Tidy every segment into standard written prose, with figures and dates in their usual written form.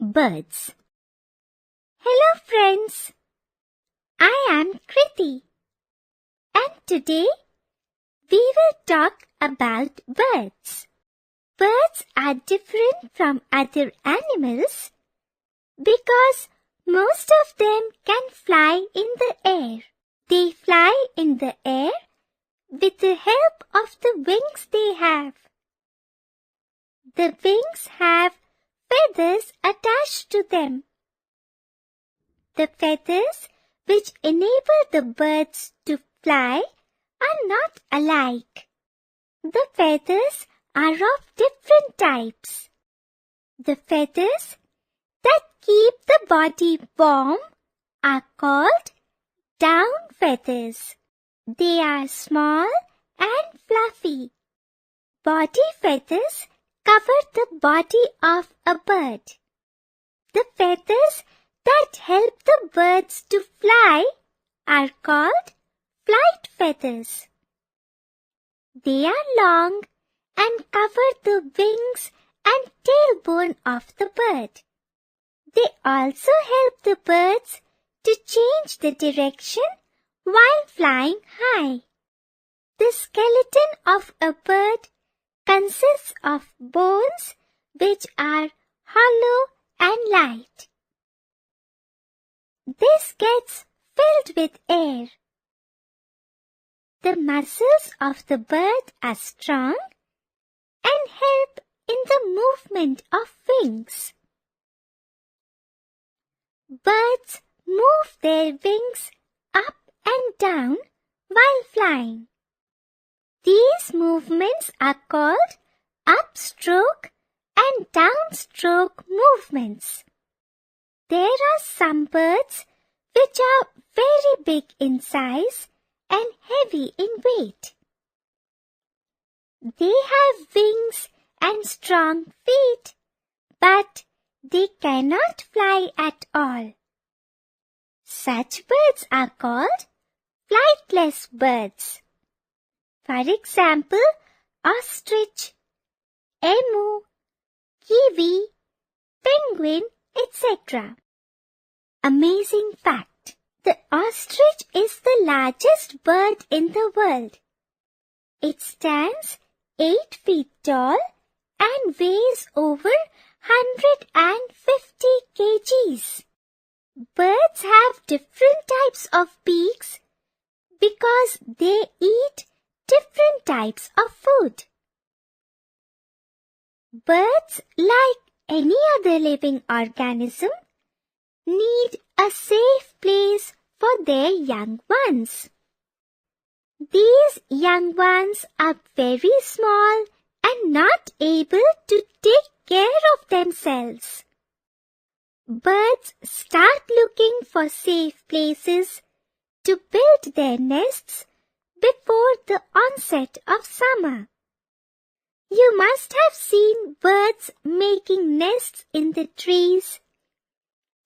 Birds. Hello friends, I am Kriti and today we will talk about birds. Birds are different from other animals because most of them can fly in the air. They fly in the air with the help of the wings they have. The wings have feathers attached to them. The feathers which enable the birds to fly are not alike. The feathers are of different types. The feathers that keep the body warm are called down feathers. They are small and fluffy. Body feathers cover the body of a bird. The feathers that help the birds to fly are called flight feathers. They are long and cover the wings and tailbone of the bird. They also help the birds to change the direction while flying high. The skeleton of a bird consists of bones which are hollow and light. This gets filled with air. The muscles of the bird are strong and help in the movement of wings. Birds move their wings up and down while flying. These movements are called upstroke and downstroke movements. There are some birds which are very big in size and heavy in weight. They have wings and strong feet, but they cannot fly at all. Such birds are called flightless birds. For example, ostrich, emu, kiwi, penguin, etc. Amazing fact: the ostrich is the largest bird in the world. It stands 8 feet tall and weighs over 150 kgs. Birds have different types of beaks because they eat different types of food. Birds, like any other living organism, need a safe place for their young ones. These young ones are very small and not able to take care of themselves. Birds start looking for safe places to build their nests before the onset of summer. You must have seen birds making nests in the trees,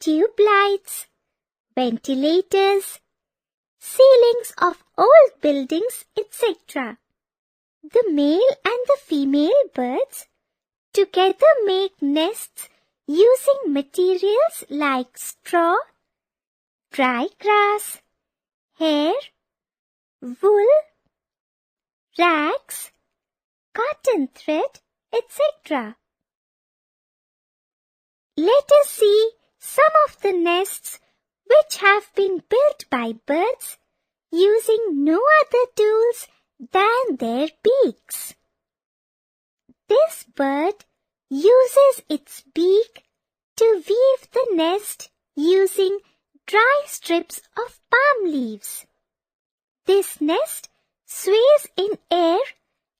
tube lights, ventilators, ceilings of old buildings, etc. The male and the female birds together make nests using materials like straw, dry grass, hair, wool, rags, cotton thread, etc. Let us see some of the nests which have been built by birds using no other tools than their beaks. This bird uses its beak to weave the nest using dry strips of palm leaves. This nest sways in air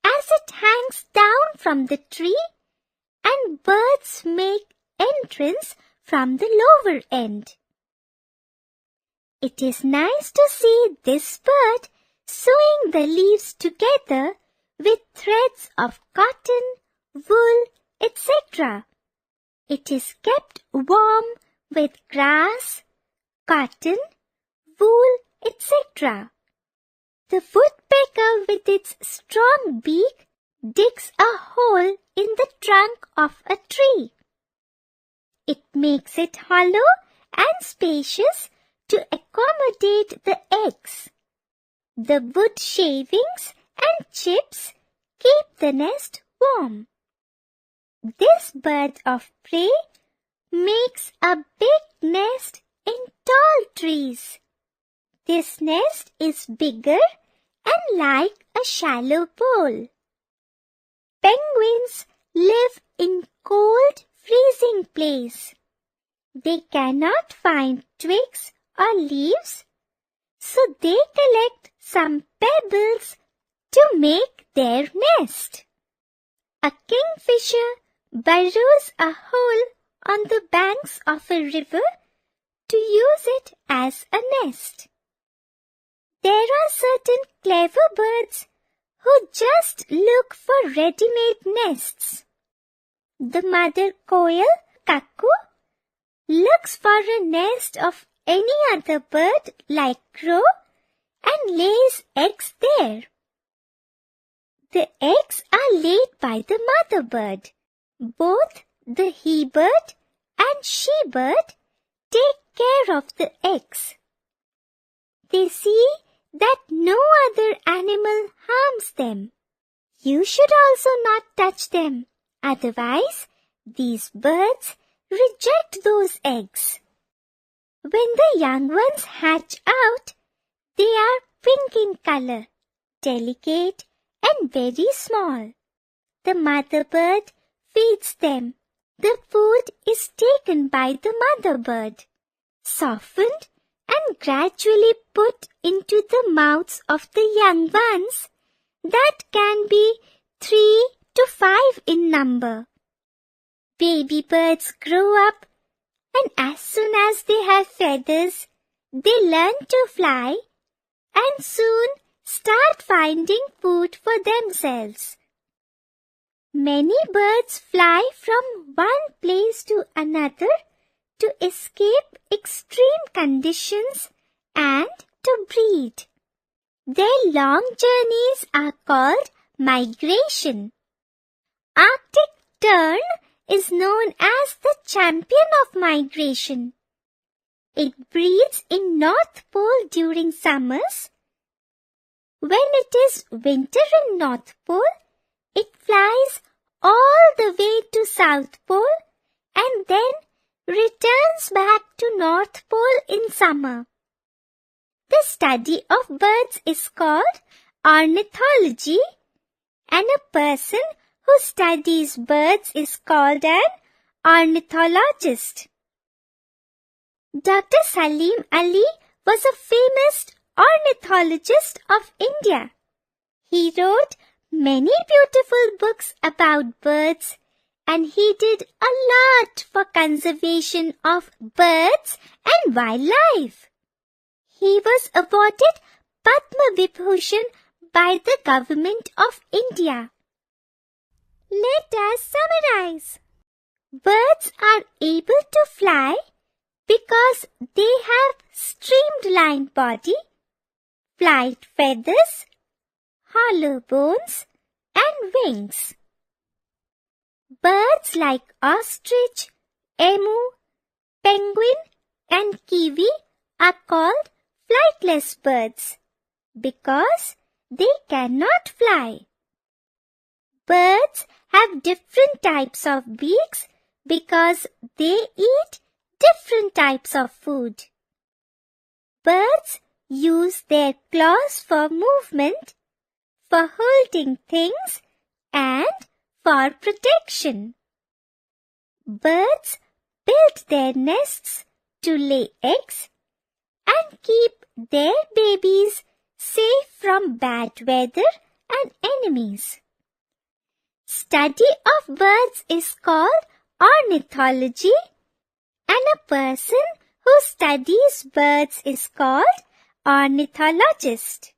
as it hangs down from the tree, and birds make entrance from the lower end. It is nice to see this bird sewing the leaves together with threads of cotton, wool, etc. It is kept warm with grass, cotton, wool, etc. The woodpecker with its strong beak digs a hole in the trunk of a tree. It makes it hollow and spacious to accommodate the eggs. The wood shavings and chips keep the nest warm. This bird of prey makes a big nest in tall trees. This nest is bigger and like a shallow bowl. Penguins live in cold, freezing place. They cannot find twigs or leaves, so they collect some pebbles to make their nest. A kingfisher burrows a hole on the banks of a river to use it as a nest. There are certain clever birds who just look for ready-made nests. The mother quail, cuckoo, looks for a nest of any other bird like crow and lays eggs there. The eggs are laid by the mother bird. Both the he-bird and she-bird take care of the eggs. They see that no other animal harms them. You should also not touch them, otherwise these birds reject those eggs. When the young ones hatch out, they are pink in color, delicate and very small. The mother bird feeds them. The food is taken by the mother bird, softened and gradually put into the mouths of the young ones that can be 3 to 5 in number. Baby birds grow up, and as soon as they have feathers, they learn to fly and soon start finding food for themselves. Many birds fly from one place to another to escape extreme conditions and to breed. Their long journeys are called migration. Arctic tern is known as the champion of migration. It breeds in North Pole during summers. When it is winter in North Pole, it flies all the way to South Pole and then returns back to North Pole in summer. The study of birds is called ornithology, and a person who studies birds is called an ornithologist. Dr. Salim Ali was a famous ornithologist of India. He wrote many beautiful books about birds, and he did a lot for conservation of birds and wildlife. He was awarded Padma Vibhushan by the government of India. Let us summarize. Birds are able to fly because they have streamlined body, flight feathers, hollow bones, and wings. Birds like ostrich, emu, penguin, and kiwi are called flightless birds because they cannot fly. Birds have different types of beaks because they eat different types of food. Birds use their claws for movement, for holding things, and for protection. Birds build their nests to lay eggs and keep their babies safe from bad weather and enemies. Study of birds is called ornithology, and a person who studies birds is called ornithologist.